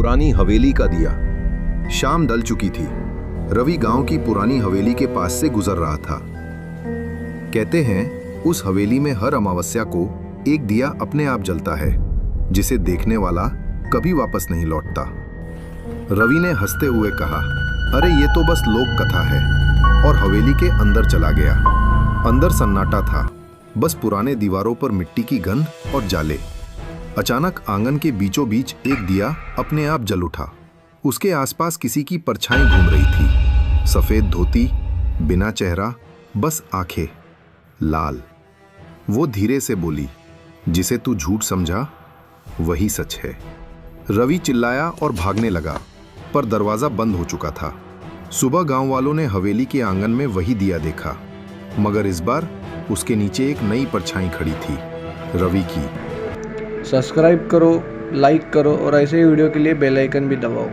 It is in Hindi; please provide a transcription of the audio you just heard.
पुरानी हवेली का दिया। शाम ढल चुकी थी। रवि गांव की पुरानी हवेली के पास से गुजर रहा था। कहते हैं उस हवेली में हर अमावस्या को एक दिया अपने आप जलता है, जिसे देखने वाला कभी वापस नहीं लौटता। रवि ने हंसते हुए कहा, अरे ये तो बस लोक कथा है, और हवेली के अंदर चला गया। अंदर सन्नाटा था, बस पुराने दीवारों पर मिट्टी की गंध और जाले। अचानक आंगन के बीचों बीच एक दिया अपने आप जल उठा। उसके आसपास किसी की परछाई घूम रही थी। सफेद धोती, बिना चेहरा, बस आंखें लाल। वो धीरे से बोली, जिसे तू झूठ समझा वही सच है। रवि चिल्लाया और भागने लगा, पर दरवाजा बंद हो चुका था। सुबह गांव वालों ने हवेली के आंगन में वही दिया देखा, मगर इस बार उसके नीचे एक नई परछाई खड़ी थी, रवि की। सब्सक्राइब करो, लाइक करो और ऐसे ही वीडियो के लिए बेल आइकन भी दबाओ।